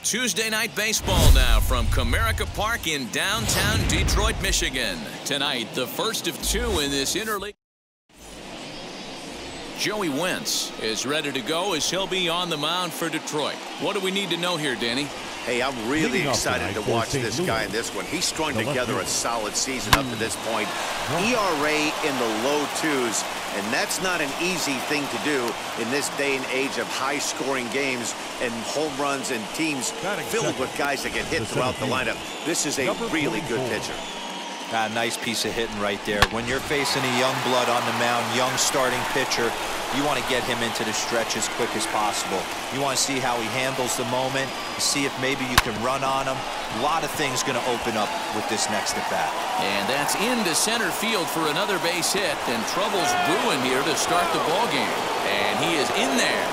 Tuesday night baseball now from Comerica Park in downtown Detroit, Michigan. Tonight, the first of two in this interleague. Joey Wentz is ready to go as he'll be on the mound for Detroit. What do we need to know here, Danny? Hey, I'm really excited to watch this guy in this one. He's strung together a solid season up to this point. ERA in the low 2s, and that's not an easy thing to do in this day and age of high-scoring games and home runs and teams filled with guys that get hit throughout the lineup. This is a really good pitcher. Nice piece of hitting right there. When you're facing a young blood on the mound, young starting pitcher, you want to get him into the stretch as quick as possible. You want to see how he handles the moment, see if maybe you can run on him. A lot of things going to open up with this next at bat. And that's into center field for another base hit, and trouble's brewing here to start the ball game. And he is in there.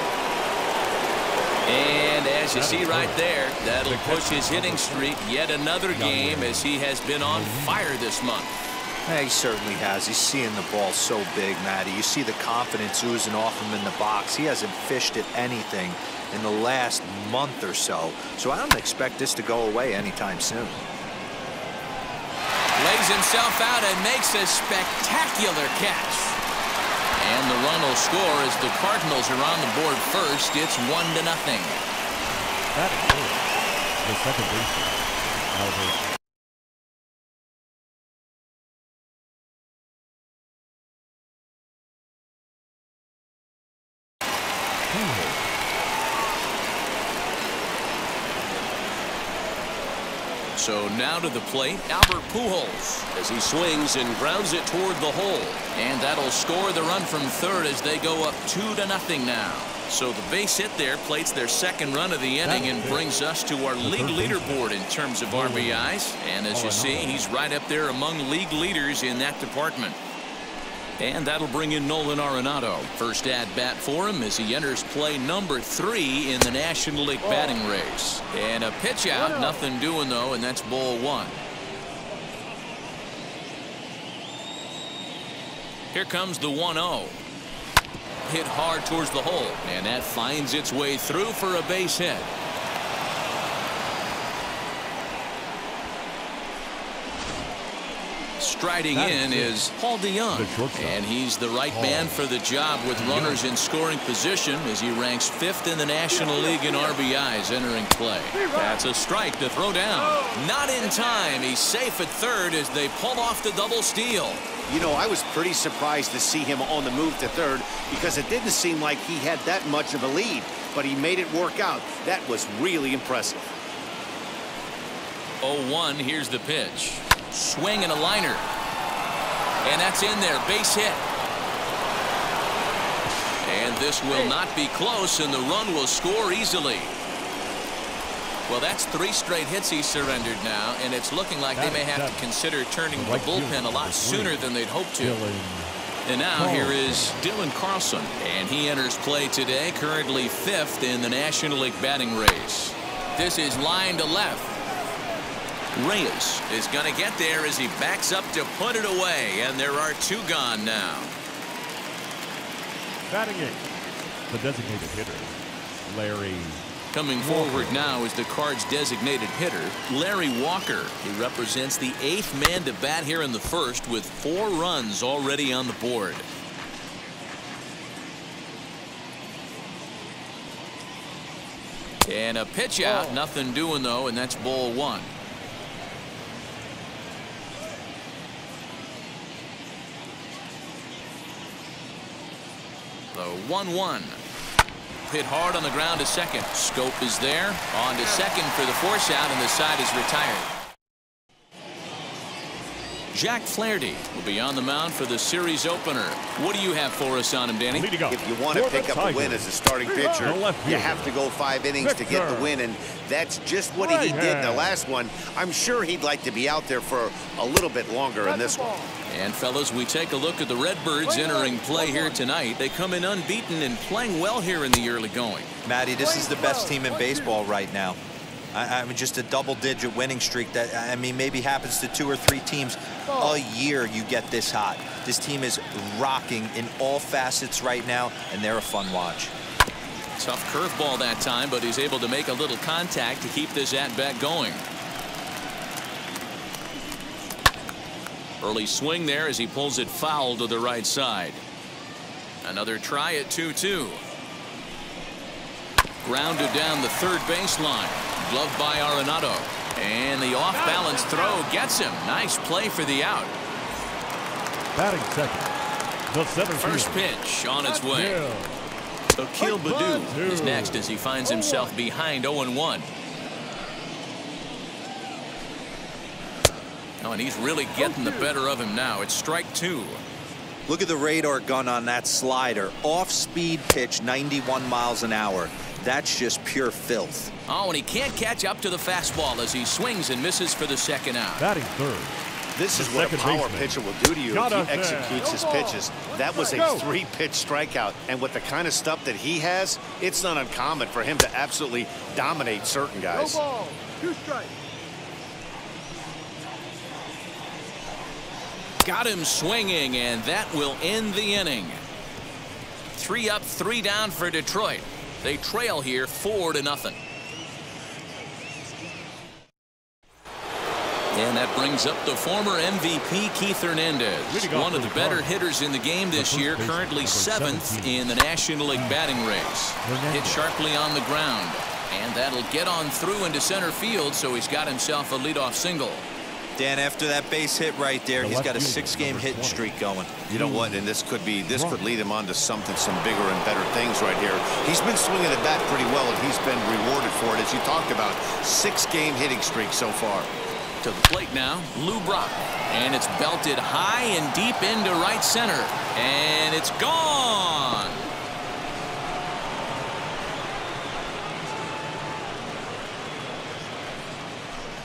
And as you see right there, that'll push his hitting streak yet another game as he has been on fire this month. He certainly has. He's seeing the ball so big, Matty. You see the confidence oozing off him in the box. He hasn't fished at anything in the last month or so. So I don't expect this to go away anytime soon. Lays himself out and makes a spectacular catch. And the run will score as the Cardinals are on the board first. It's 1-0. That is good. The second baseman, Albert. So now to the plate, Albert Pujols as he swings and grounds it toward the hole. And that'll score the run from third as they go up 2-0 now. So the base hit there plates their second run of the inning and brings us to our league leaderboard in terms of RBIs. And as you see, he's right up there among league leaders in that department. And that'll bring in Nolan Arenado. First at bat for him as he enters play number 3 in the National League batting race. And a pitch out, nothing doing though, and that's ball 1. Here comes the 1-0. Hit hard towards the hole, and that finds its way through for a base hit. Striding in is Paul DeYoung, and he's the right man for the job with runners in scoring position as he ranks 5th in the National League in RBIs entering play. That's a strike to throw down. Not in time. He's safe at third as they pull off the double steal. You know, I was pretty surprised to see him on the move to third because it didn't seem like he had that much of a lead, but he made it work out. That was really impressive. 0-1, here's the pitch. Swing and a liner. And that's in there, base hit. And this will not be close, and the run will score easily. Well, that's 3 straight hits he surrendered now, and it's looking like they may have to consider turning the bullpen a lot sooner than they'd hoped to. And now here is Dylan Carlson, and he enters play today, currently 5th in the National League batting race. This is line to left. Reyes is going to get there as he backs up to put it away, and there are 2 gone now. Batting 8, the designated hitter, Larry. Coming forward now is the Cards' designated hitter, Larry Walker. He represents the 8th man to bat here in the first with 4 runs already on the board. And a pitch out, nothing doing though, and that's ball 1. The 1-1. Hit hard on the ground to second. Scope is there. On to second for the force out, and the side is retired. Jack Flaherty will be on the mound for the series opener. What do you have for us on him, Danny? If you want to pick up a win as a starting pitcher, you have to go 5 innings to get the win, and that's just what he did in the last one. I'm sure he'd like to be out there for a little bit longer in this one. And fellas, we take a look at the Redbirds entering play here tonight. They come in unbeaten and playing well here in the early going. Matty, this is the best team in baseball right now. I mean, just a double-digit winning streak that, I mean, maybe happens to 2 or 3 teams a year. You get this hot. This team is rocking in all facets right now, and they're a fun watch. Tough curveball that time, but he's able to make a little contact to keep this at-bat going. Early swing there as he pulls it foul to the right side. Another try at 2-2. Grounded down the third baseline. Gloved by Arenado. And the off-balance throw gets him. Nice play for the out. Batting second. The center First pitch on its way. Akil Baddoo is next as he finds himself behind 0-1. Oh, and he's really getting the better of him now. It's strike 2. Look at the radar gun on that slider. Off-speed pitch, 91 miles an hour. That's just pure filth. Oh, and he can't catch up to the fastball as he swings and misses for the second out. Batting third. This is what a power pitcher will do to you if he executes his pitches. That was a 3-pitch strikeout, and with the kind of stuff that he has, it's not uncommon for him to absolutely dominate certain guys. 2 strikes. Got him swinging, and that will end the inning. 3 up, 3 down for Detroit. They trail here 4-0. And that brings up the former MVP Keith Hernandez, one of the better hitters in the game this year, currently 7th in the National League batting race. Hit sharply on the ground, and that'll get on through into center field, so he's got himself a leadoff single. Dan, after that base hit right there, he's got a 6-game hitting streak going. You know what? And this could lead him on to some bigger and better things right here. He's been swinging the bat pretty well, and he's been rewarded for it, as you talked about. 6-game hitting streak so far. To the plate now, Lou Brock, and it's belted high and deep into right center, and it's gone.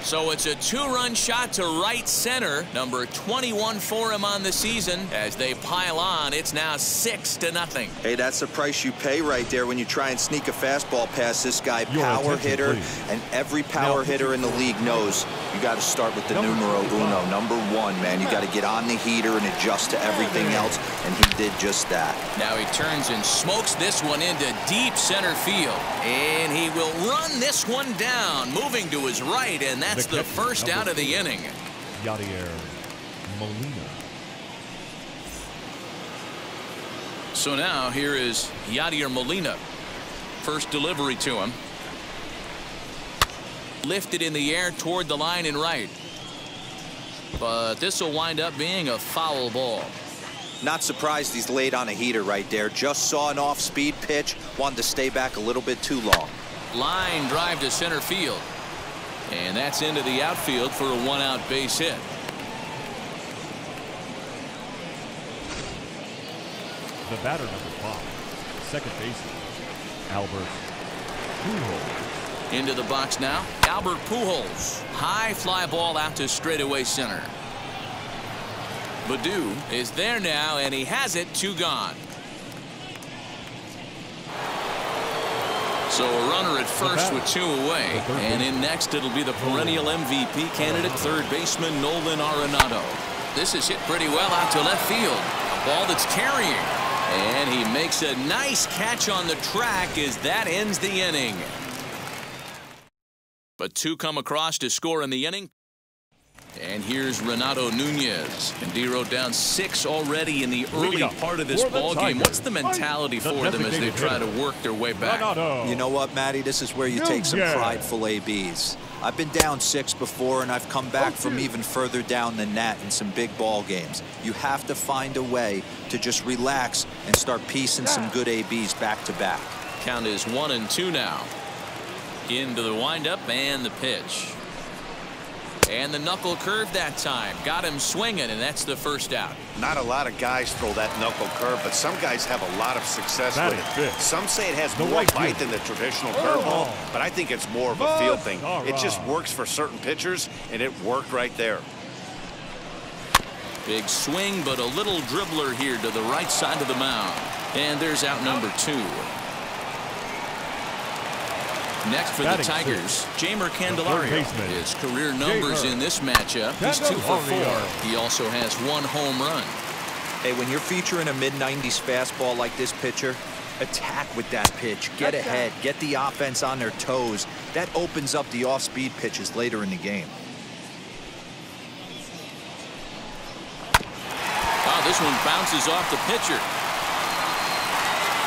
So it's a 2-run shot to right center, number 21 for him on the season. As they pile on, it's now 6-0. Hey, that's the price you pay right there when you try and sneak a fastball past this guy. Power hitter, and every power hitter in the league knows you got to start with the numero uno, number 1, man. You got to get on the heater and adjust to everything else, and he did just that. Now he turns and smokes this one into deep center field, and he will run this one down, moving to his right, and that's the first out of the inning. Yadier Molina. So now here is Yadier Molina. First delivery to him. Lifted in the air toward the line and right. But this will wind up being a foul ball. Not surprised he's laid on a heater right there. Just saw an off-speed pitch. Wanted to stay back a little bit too long. Line drive to center field. And that's into the outfield for a 1-out base hit. The batter, number 5, second baseman, Albert Pujols. Into the box now, Albert Pujols. High fly ball out to straightaway center. Baddoo is there now, and he has it, 2 gone. So a runner at first with 2 away, and in next it'll be the perennial MVP candidate, third baseman Nolan Arenado. This is hit pretty well out to left field. A ball that's carrying, and he makes a nice catch on the track as that ends the inning. But 2 come across to score in the inning. And here's Renato Nunez. And D wrote down 6 already in the early part of this ball game. What's the mentality for them as they try to work their way back? You know what, Matty? This is where you take some prideful ABs. I've been down 6 before, and I've come back from even further down than that in some big ball games. You have to find a way to just relax and start piecing some good ABs back to back. Count is 1-2 now. Into the windup and the pitch. And the knuckle curve that time. Got him swinging, and that's the first out. Not a lot of guys throw that knuckle curve, but some guys have a lot of success with it. Some say it has more bite than the traditional curveball, but I think it's more of a feel thing. It just works for certain pitchers, and it worked right there. Big swing, but a little dribbler here to the right side of the mound. And there's out number 2. Next for the Tigers, Jeimer Candelario. His career numbers in this matchup, he's 2 for 4. He also has 1 home run. Hey, when you're featuring a mid-90s fastball like this pitcher, Attack with that pitch. Get ahead. Get the offense on their toes. That opens up the off-speed pitches later in the game. Oh, this one bounces off the pitcher.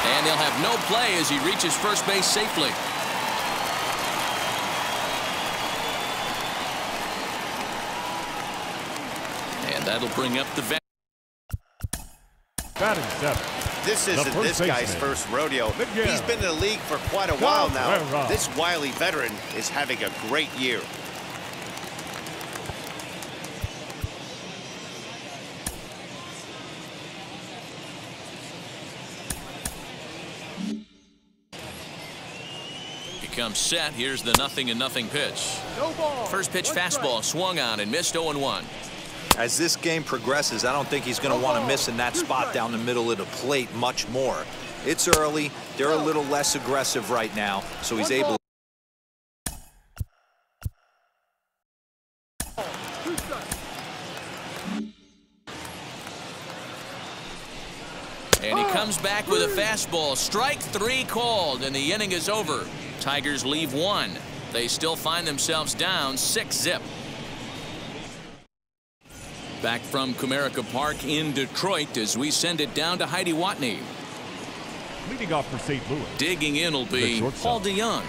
And he'll have no play as he reaches first base safely. And that'll bring up the batting seventh. This isn't this guy's first rodeo. He's been in the league for quite a while now. This wily veteran is having a great year. Comes set. Here's the 0-0 pitch. First pitch fastball swung on and missed 0-1. As this game progresses, I don't think he's going to want to miss in that spot down the middle of the plate much more. It's early. They're a little less aggressive right now, so he's able. And he comes back with a fastball. Strike 3 called, and the inning is over. Tigers leave 1. They still find themselves down 6-0. Back from Comerica Park in Detroit as we send it down to Heidi Watney. Leading off for St. Louis. Digging in will be Paul DeYoung.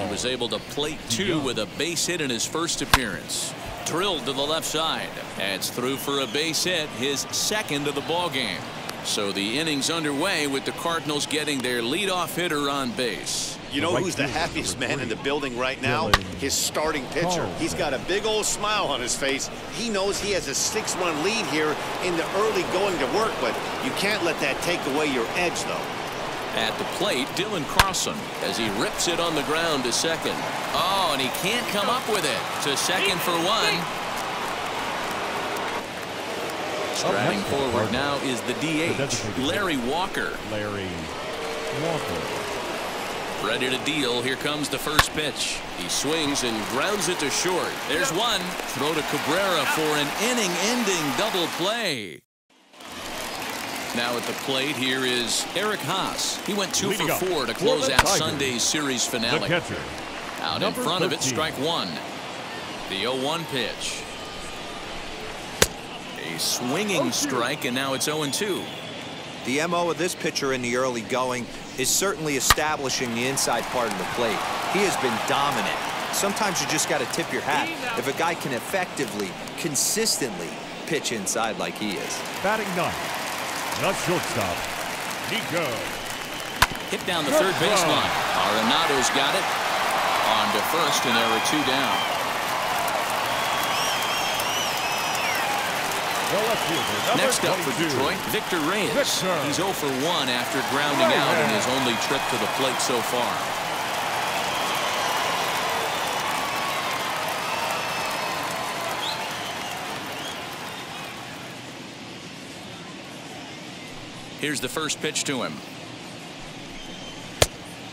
He was able to plate 2 with a base hit in his first appearance. Drilled to the left side. That's through for a base hit, his second of the ball game. So the inning's underway with the Cardinals getting their leadoff hitter on base. You know who's the happiest man in the building right now? His starting pitcher. He's got a big old smile on his face. He knows he has a 6-run lead here in the early going to work, but you can't let that take away your edge, though. At the plate, Carlson as he rips it on the ground to second. Oh, and he can't come up with it. To second for 1. Striding forward now is the DH, Larry Walker. Ready to deal. Here comes the first pitch. He swings and grounds it to short. There's one. Throw to Cabrera for an inning-ending double play. Now at the plate, here is Eric Haas. He went 2 for 4 to close out Sunday's series finale. Out in front of it, strike 1. The 0-1 pitch. A swinging strike, and now it's 0-2. The MO of this pitcher in the early going is certainly establishing the inside part of the plate. He has been dominant. Sometimes you just got to tip your hat if a guy can effectively, consistently pitch inside like he is. Batting 9, the shortstop, Nico. Hit down the third baseline. Arenado's got it. On to first, and there are 2 down. Next up for Detroit, Victor Reyes. He's 0 for 1 after grounding out in his only trip to the plate so far. Here's the first pitch to him.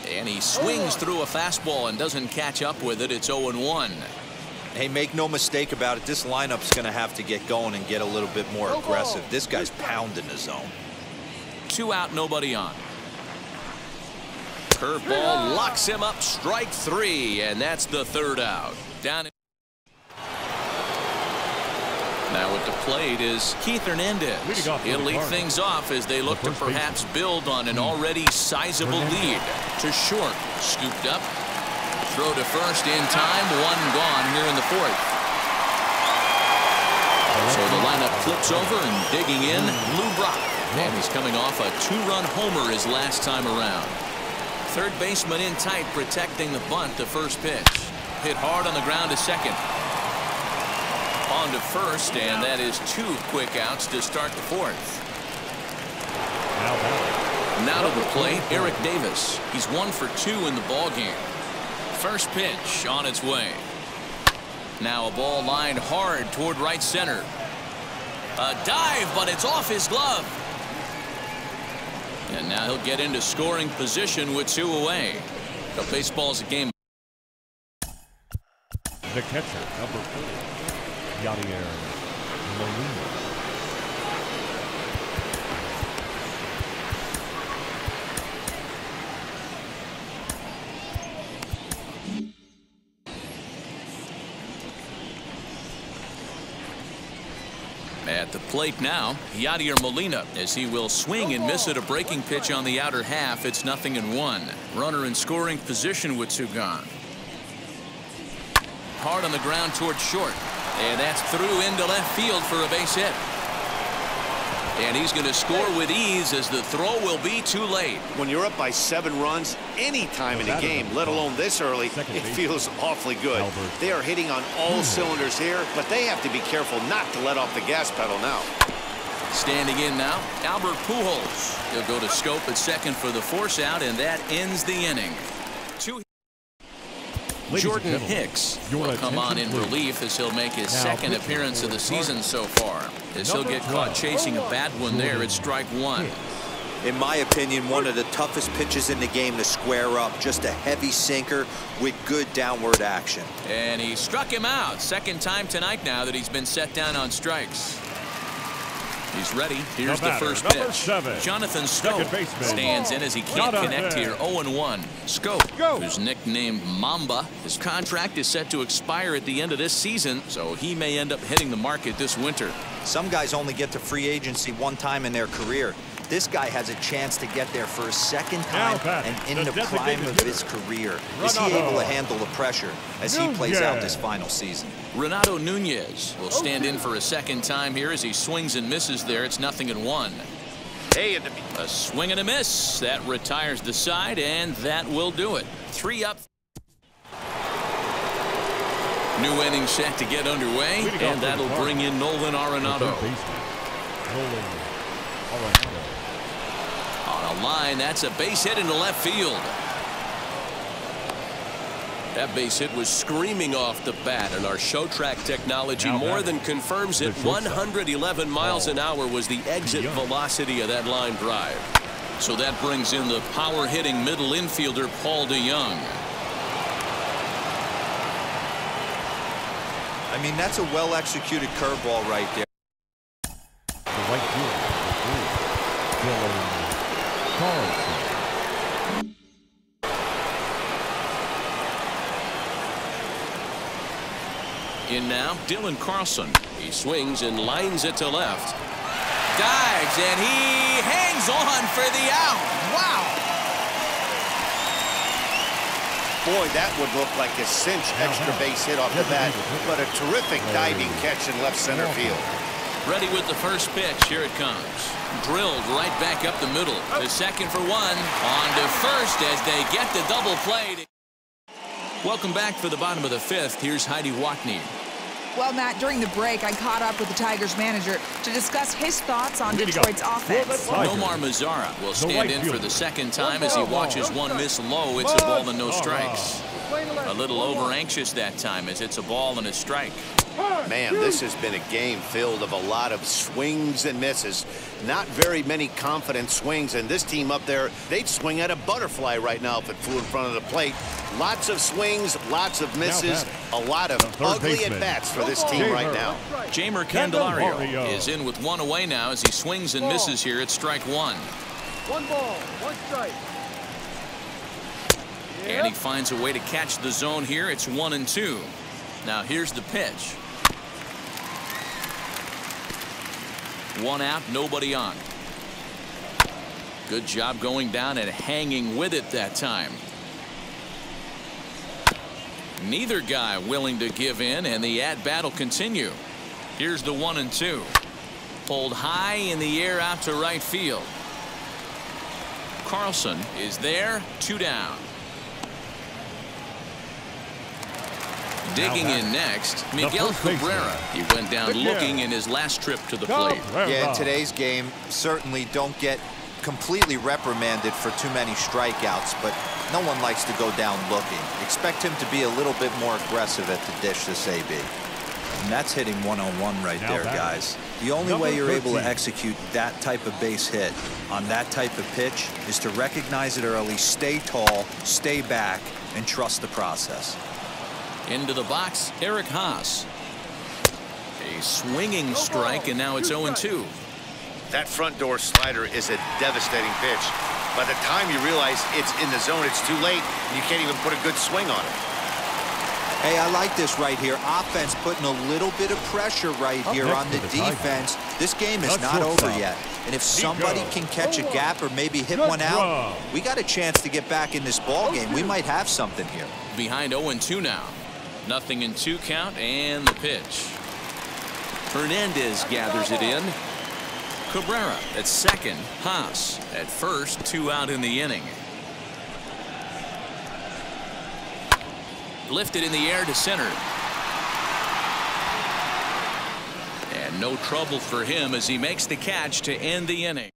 And he swings through a fastball and doesn't catch up with it. It's 0-1. Hey, make no mistake about it. This lineup's going to have to get going and get a little bit more aggressive. This guy's pounding the zone. 2 out, nobody on. Curveball locks him up. Strike 3, and that's the 3rd out. Down. Now at the plate is Keith Hernandez. He'll lead things off as they look to perhaps build on an already sizable lead. To short, scooped up. Throw to first in time. 1 gone here in the 4th. So the lineup flips over and digging in, Lou Brock. And he's coming off a 2-run homer his last time around. Third baseman in tight, protecting the bunt. The first pitch. Hit hard on the ground to second. On to first, and that is 2 quick outs to start the 4th. Now to the plate, Eric Davis. He's 1 for 2 in the ball game. First pitch on its way. Now a ball lined hard toward right center. A dive, but it's off his glove. And now he'll get into scoring position with 2 away. The baseball's a game. The catcher, number 4, Yadier Molina. At the plate now, Yadier Molina, as he will swing and miss at a breaking pitch on the outer half. It's 0-1. Runner in scoring position with two gone. Hard on the ground towards short. And that's through into left field for a base hit. And he's going to score with ease as the throw will be too late. When you're up by 7 runs any time in a game, let alone this early, it feels awfully good. They are hitting on all cylinders here, but they have to be careful not to let off the gas pedal now. Standing in now, Albert Pujols. He'll go to scope at second for the force out, and that ends the inning. Jordan Hicks will come on in relief as he'll make his second appearance of the season so far. As he'll get caught chasing a bad one there at strike one. In my opinion, one of the toughest pitches in the game to square up. Just a heavy sinker with good downward action. And he struck him out. Second time tonight now that he's been set down on strikes. He's ready. Here's the first pitch. Jonathan Scope stands in as he can't connect here. 0-1. Scope, who's nicknamed Mamba. His contract is set to expire at the end of this season, so he may end up hitting the market this winter. Some guys only get to free agency one time in their career. This guy has a chance to get there for a second time and in the prime of his career. Is he able to handle the pressure as he plays out this final season? Renato Nunez will stand in for a second time here as he swings and misses there. It's 0-1. A swing and a miss. That retires the side, and that will do it. 3 up. New inning set to get underway, and that'll bring in Nolan Arenado. On a line, that's a base hit into left field. That base hit was screaming off the bat, and our show track technology more than confirms it. 111 miles an hour was the exit velocity of that line drive. So that brings in the power-hitting middle infielder Paul DeYoung. I mean, that's a well-executed curveball right there. The right field. Carlson. In now, Dylan Carlson. He swings and lines it to left. Dives, and he hangs on for the out. Wow. Boy, that would look like a cinch extra base hit off the bat, but a terrific diving catch in left center field. Ready with the first pitch. Here it comes. Drilled right back up the middle. To second for one. On to first as they get the double play. Welcome back for the bottom of the 5th. Here's Heidi Watney. Well, Matt, during the break, I caught up with the Tigers manager to discuss his thoughts on Detroit's offense. Nomar Mazara will stand in for the second time as he watches one miss low. It's a ball and no strikes. A little over-anxious that time as it's a ball and a strike. Man, this has been a game filled of a lot of swings and misses. Not very many confident swings, and this team up there, they'd swing at a butterfly right now if it flew in front of the plate. Lots of swings, lots of misses, a lot of ugly at-bats for this team right now. Jeimer Candelario is in with one away now as he swings and misses here at strike one. 1 ball, 1 strike. And he finds a way to catch the zone here. It's 1-2. Now here's the pitch. 1 out, nobody on. Good job going down and hanging with it that time. Neither guy willing to give in, and the at-bat will continue. Here's the 1-2. Pulled high in the air out to right field. Carlson is there, 2 down. Digging in next, Miguel Cabrera. He went down looking in his last trip to the plate. Yeah, in today's game, certainly don't get completely reprimanded for too many strikeouts, but no one likes to go down looking. Expect him to be a little bit more aggressive at the dish this AB. And that's hitting 1-on-1 right there, guys. The only way you're able to execute that type of base hit on that type of pitch is to recognize it early, stay tall, stay back, and trust the process. Into the box, Eric Haas. A swinging strike, and now it's 0-2. That front door slider is a devastating pitch. By the time you realize it's in the zone, it's too late, and you can't even put a good swing on it. Hey, I like this right here. Offense putting a little bit of pressure right here on the defense. This game is not over yet. And if somebody can catch a gap or maybe hit one out, we got a chance to get back in this ball game. We might have something here. Behind 0-2 now. 0-2 count and the pitch. Hernandez gathers it in. Cabrera at second. Haas at first. 2 out in the inning. Lifted in the air to center. And no trouble for him as he makes the catch to end the inning.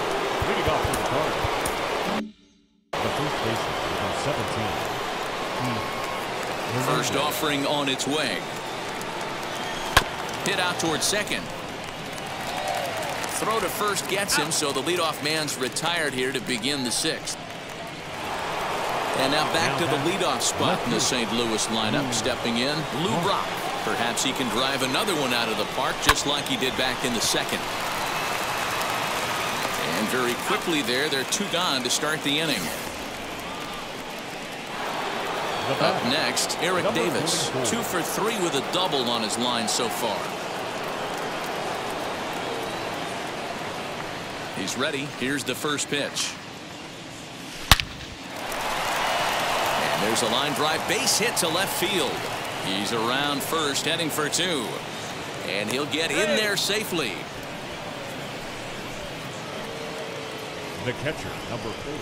Leading off for the Cardinals, the first baseman, number 17. First offering on its way. Hit out towards second. Throw to first gets him, so the leadoff man's retired here to begin the 6th. And now back to the leadoff spot in the St. Louis lineup. Stepping in, Lou Brock. Perhaps he can drive another one out of the park just like he did back in the 2nd. And very quickly they're 2 gone to start the inning. Up next, Eric Davis. 2 for 3 with a double on his line so far. He's ready. Here's the first pitch. There's a line drive base hit to left field. He's around first, heading for 2. And he'll get in there safely. The catcher, number 4,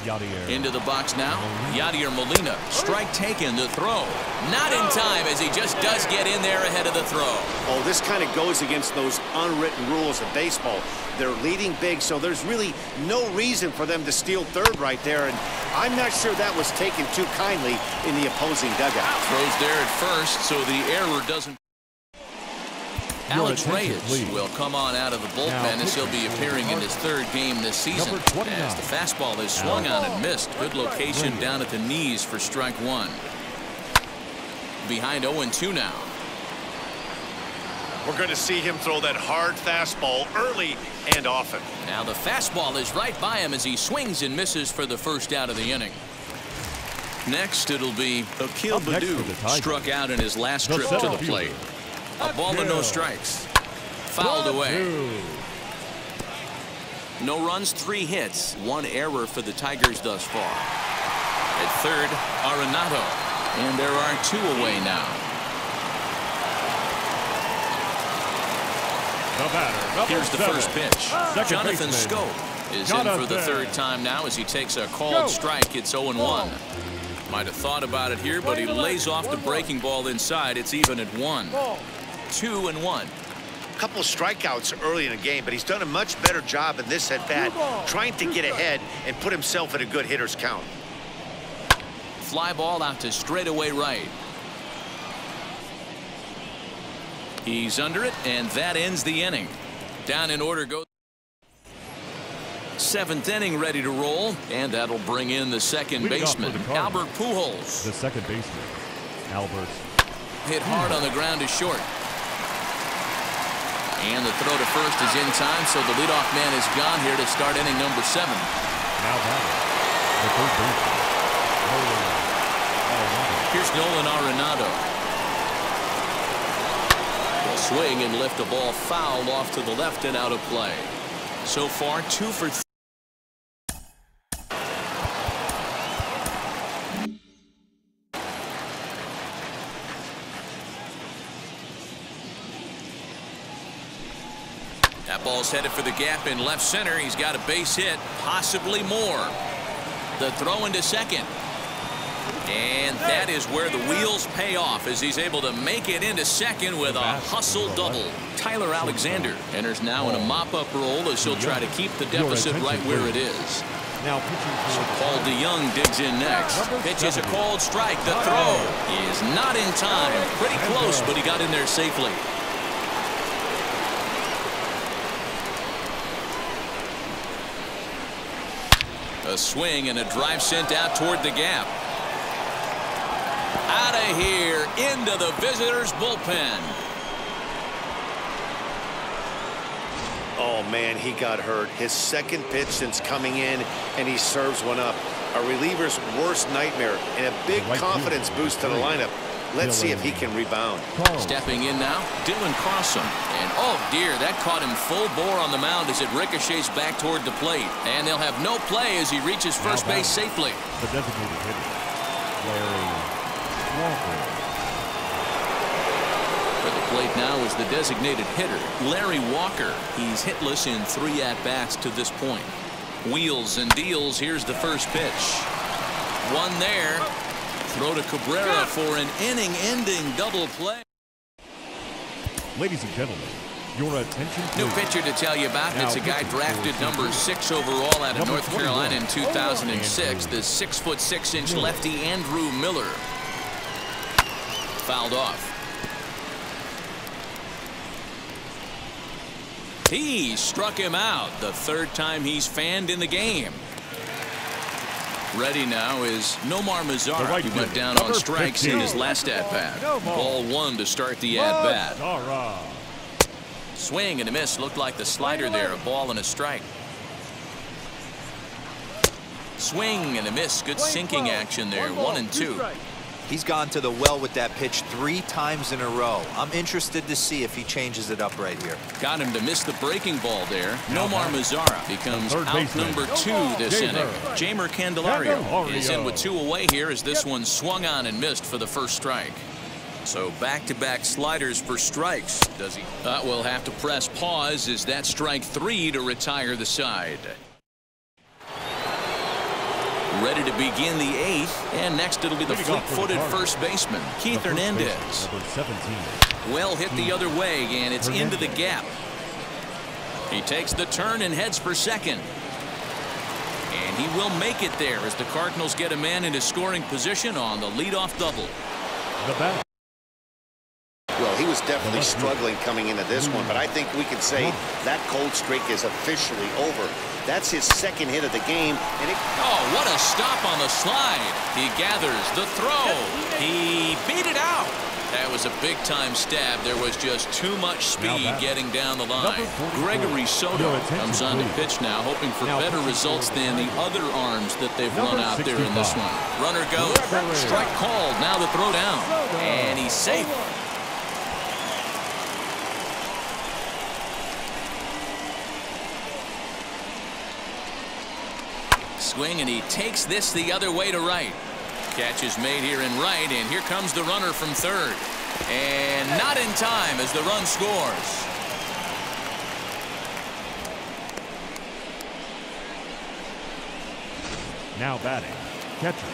Yadier. Into the box now. Yadier Molina. Strike taken. The throw. Not in time as he just does get in there ahead of the throw. Oh, this kind of goes against those unwritten rules of baseball. They're leading big, so there's really no reason for them to steal third right there. And I'm not sure that was taken too kindly in the opposing dugout. Throws there at first, so the error doesn't. Alex Reyes will come on out of the bullpen as he'll be appearing in his 3rd game this season. As the fastball is swung on and missed. Good location down at the knees for strike 1. Behind 0-2 now. We're going to see him throw that hard fastball early and often. Now the fastball is right by him as he swings and misses for the first out of the inning. Next it'll be Akil Baddoo, struck out in his last trip to the plate. A ball and no strikes. Fouled away. No runs, 3 hits, 1 error for the Tigers thus far. At third, Arenado. And there are 2 away now. Here's the first pitch. Jonathan Schoop is in for the 3rd time now as he takes a called strike. It's 0-1. Might have thought about it here, but he lays off the breaking ball inside. It's even at 1. 2-1. A couple of strikeouts early in the game, but he's done a much better job in this at-bat, trying to get ahead and put himself in a good hitter's count. Fly ball out to straightaway right. He's under it, and that ends the inning. Down in order goes 7th inning, ready to roll, and that'll bring in the second baseman, Albert Pujols. The second baseman, Albert. Hit hard on the ground to short. And the throw to first is in time, so the leadoff man is gone here to start inning number 7. Now batting, the third baseman, Nolan Arenado. Here's Nolan Arenado. Will swing and lift a ball foul off to the left and out of play. So far, 2 for 3. That ball's headed for the gap in left center. He's got a base hit, possibly more. The throw into second. And that is where the wheels pay off as he's able to make it into second with a hustle double. Tyler Alexander enters now in a mop-up role as he'll try to keep the deficit right where it is. Now pitching so Paul DeYoung digs in next. Pitch is a called strike. The throw is not in time. Pretty close, but he got in there safely. A swing and a drive sent out toward the gap. Out of here into the visitors' bullpen. Oh, man, he got hurt. His second pitch since coming in, and he serves one up. A reliever's worst nightmare and a big confidence boost to the lineup. Let's see if he can rebound. Stepping in now, Dylan Carlson. And oh dear, that caught him full bore on the mound as it ricochets back toward the plate. And they'll have no play as he reaches first base safely. The designated hitter, Larry Walker. For the plate now is the designated hitter, Larry Walker. He's hitless in 3 at-bats to this point. Wheels and deals. Here's the first pitch. One there. Throw to Cabrera for an inning-ending double play. Ladies and gentlemen, your attention. New pitcher to tell you about. It's a guy drafted number 6 overall out of North Carolina in 2006. The 6'6" lefty Andrew Miller. Fouled off. He struck him out. The 3rd time he's fanned in the game. Ready now is Nomar Mazara. He went down on strikes in his last at-bat. Ball 1 to start the at-bat. Swing and a miss. Looked like the slider there. A ball and a strike. Swing and a miss. Good sinking action there. 1-2. He's gone to the well with that pitch 3 times in a row. I'm interested to see if he changes it up right here. Got him to miss the breaking ball there. Nomar Mazara becomes out number 2 this inning. Jamer Candelario is in with 2 away here as this one swung on and missed for the first strike. So back-to-back sliders for strikes. Does he? We'll have to press pause as that strike 3 to retire the side. Ready to begin the 8th, and next it'll be the fleet-footed first baseman, Keith Hernandez. Well hit the other way, and it's into the gap. He takes the turn and heads for second. And he will make it there as the Cardinals get a man into scoring position on the leadoff double. Well, he was definitely struggling coming into this one, but I think we can say that cold streak is officially over. That's his 2nd hit of the game. And oh, what a stop on the slide. He gathers the throw. He beat it out. That was a big-time stab. There was just too much speed getting down the line. Gregory Soto comes on to pitch now, hoping for better results than the other arms that they've run out there in this one. Runner goes. Strike called. Now the throw down. And he's safe. Swing, and he takes this the other way to right. Catch is made here in right, and here comes the runner from 3rd. And not in time as the run scores. Now batting, catcher.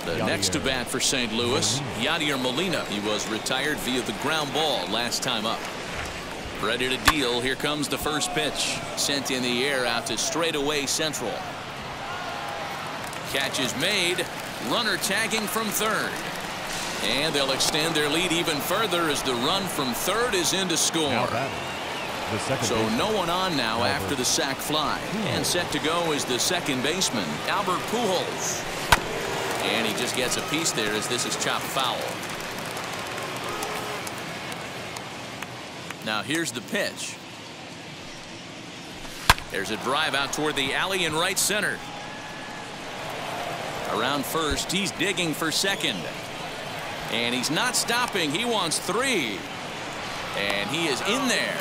The next to bat for St. Louis, Yadier Molina. He was retired via the ground ball last time up. Ready to deal. Here comes the first pitch. Sent in the air out to straightaway central. Catch is made. Runner tagging from 3rd. And they'll extend their lead even further as the run from 3rd is in to score. So no one on now after the sac fly. And set to go is the second baseman, Albert Pujols. And he just gets a piece there as this is chopped foul. Now here's the pitch. There's a drive out toward the alley in right center. Around first, he's digging for second. And he's not stopping. He wants 3. And he is in there.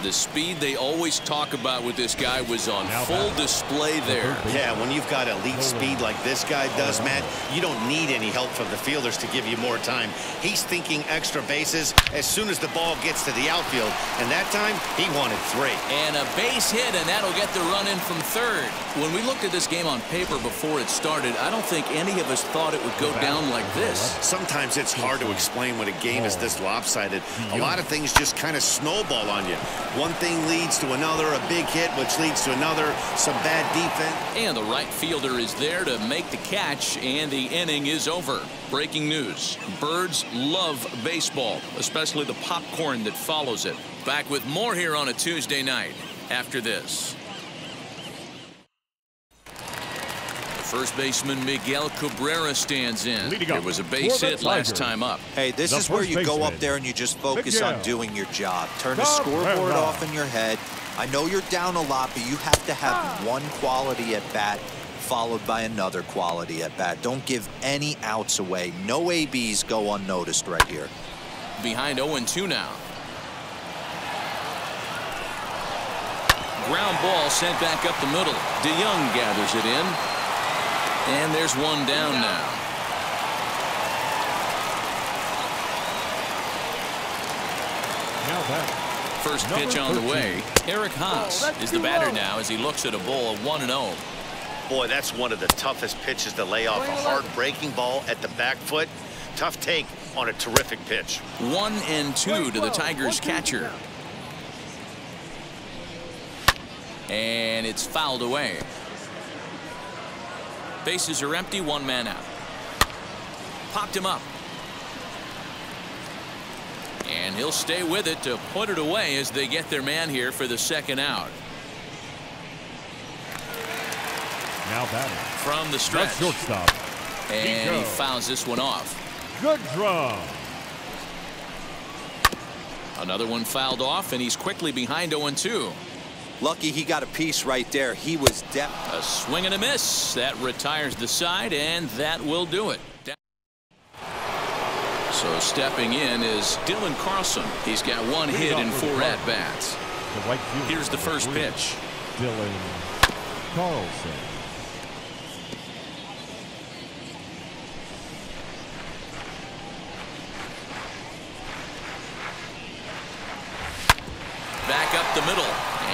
The speed they always talk about with this guy was on full display there. Yeah, when you've got elite speed like this guy does, Matt, you don't need any help from the fielders to give you more time. He's thinking extra bases as soon as the ball gets to the outfield, and that time he wanted 3. And a base hit, and that'll get the run in from 3rd. When we looked at this game on paper before it started, I don't think any of us thought it would go down like this. Sometimes it's hard to explain when a game is this lopsided. A lot of things just kind of snowball on you. One thing leads to another, a big hit, which leads to another, some bad defense. And the right fielder is there to make the catch, and the inning is over. Breaking news. Birds love baseball, especially the popcorn that follows it. Back with more here on a Tuesday night after this. First baseman Miguel Cabrera stands in. It was a base hit last time up. Hey, this is where you go up there and you just focus on doing your job. Turn the scoreboard off in your head I know you're down a lot, but you have to have one quality at bat followed by another quality at bat. Don't give any outs away. No ABs go unnoticed right here. Behind 0-2 now. Ground ball sent back up the middle. DeYoung gathers it in. And there's one down now. First pitch on the way. Eric Haas is the batter now as he looks at a ball of 1-0. Boy, that's one of the toughest pitches to lay off. A hard breaking ball at the back foot. Tough take on a terrific pitch. 1-2 to the Tigers catcher. And it's fouled away. Bases are empty, one man out. Popped him up. And he'll stay with it to put it away as they get their man here for the second out. Now batting from the stretch. Shortstop. And he fouls this one off. Good draw. Another one fouled off, and he's quickly behind 0-2. Lucky he got a piece right there. He was a swing and a miss. That retires the side, and that will do it. So stepping in is Dylan Carlson. He's got one hit in 4 at-bats. Here's the first pitch. Dylan Carlson. Back up the middle,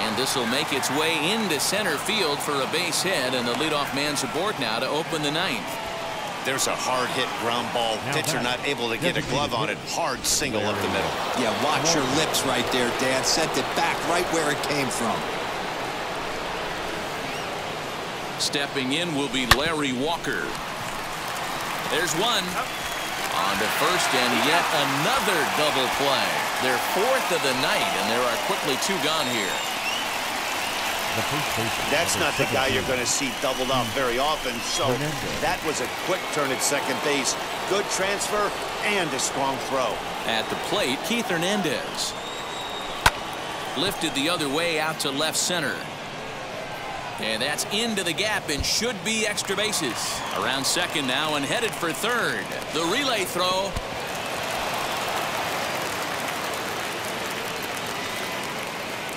and this will make its way into center field for a base hit, and the leadoff man's aboard now to open the 9th. There's a hard hit ground ball. Pitcher not able to get a glove on it. Hard single up the middle. Yeah, watch your lips right there, Dan. Sent it back right where it came from. Stepping in will be Larry Walker. There's one. On to first, and yet another double play. Their 4th of the night, and there are quickly 2 gone here. That's not the guy you're going to see doubled off very often, so that was a quick turn at second base. Good transfer and a strong throw. At the plate, Keith Hernandez. Lifted the other way out to left center. And that's into the gap and should be extra bases. Around second now and headed for third. The relay throw.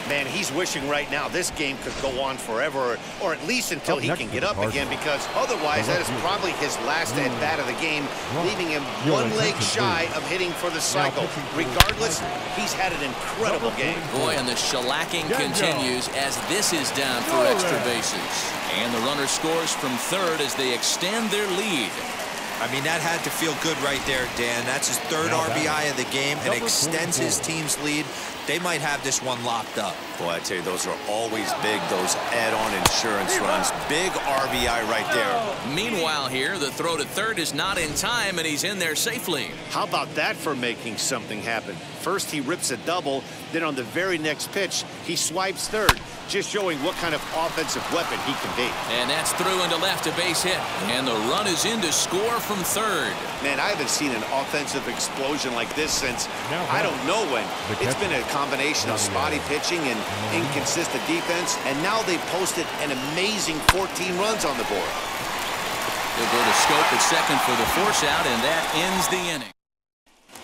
Man, he's wishing right now this game could go on forever, or at least until he can get up again, because otherwise that is probably his last at-bat of the game, leaving him one leg shy of hitting for the cycle. Regardless, he's had an incredible game. Boy, and the shellacking continues as this is down for extra bases. And the runner scores from third as they extend their lead. I mean, that had to feel good right there, Dan. That's his 3rd RBI of the game and extends his team's lead. They might have this one locked up. Boy, I tell you, those are always big, those add-on insurance runs. Big RBI right there. Meanwhile here, the throw to third is not in time, and he's in there safely. How about that for making something happen? First, he rips a double. Then on the very next pitch, he swipes third, just showing what kind of offensive weapon he can be. And that's through into left, a base hit. And the run is in to score from third. Man, I haven't seen an offensive explosion like this since I don't know when. It's been a combination of spotty pitching and inconsistent defense, and now they've posted an amazing 14 runs on the board. They'll go to Scope at second for the force out, and that ends the inning.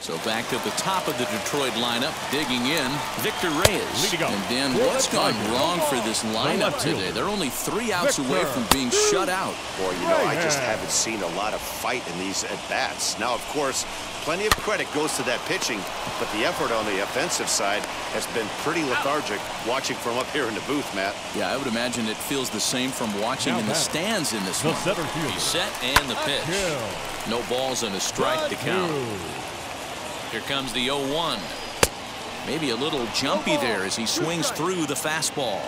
So back to the top of the Detroit lineup, digging in, Victor Reyes. And Dan, what's gone wrong for this lineup today? They're only 3 outs away from being shut out. Boy, you know, I just haven't seen a lot of fight in these at-bats. Now, of course, plenty of credit goes to that pitching, but the effort on the offensive side has been pretty lethargic watching from up here in the booth, Matt. Yeah, I would imagine it feels the same from watching in the stands in this one. He's set and the pitch. No balls and a strike to count. Here comes the 0-1. Maybe a little jumpy there as he swings through the fastball.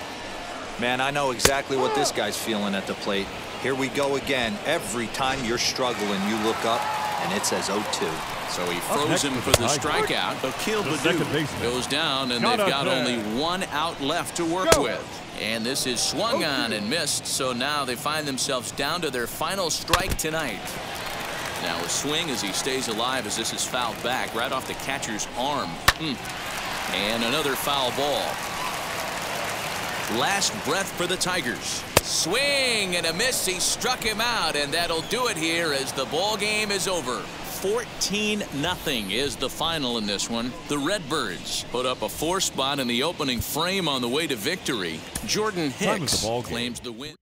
Man, I know exactly what this guy's feeling at the plate. Here we go again. Every time you're struggling, you look up, and it says 0-2. So he froze him for the strikeout, but Akil Baddoo goes down, and they've got only 1 out left to work with. And this is swung on and missed, so now they find themselves down to their final strike tonight. Now a swing as he stays alive as this is fouled back right off the catcher's arm. And another foul ball. Last breath for the Tigers. Swing and a miss. He struck him out, and that'll do it here as the ball game is over. 14-0 is the final in this one. The Redbirds put up a 4 spot in the opening frame on the way to victory. Jordan Hicks claims the win.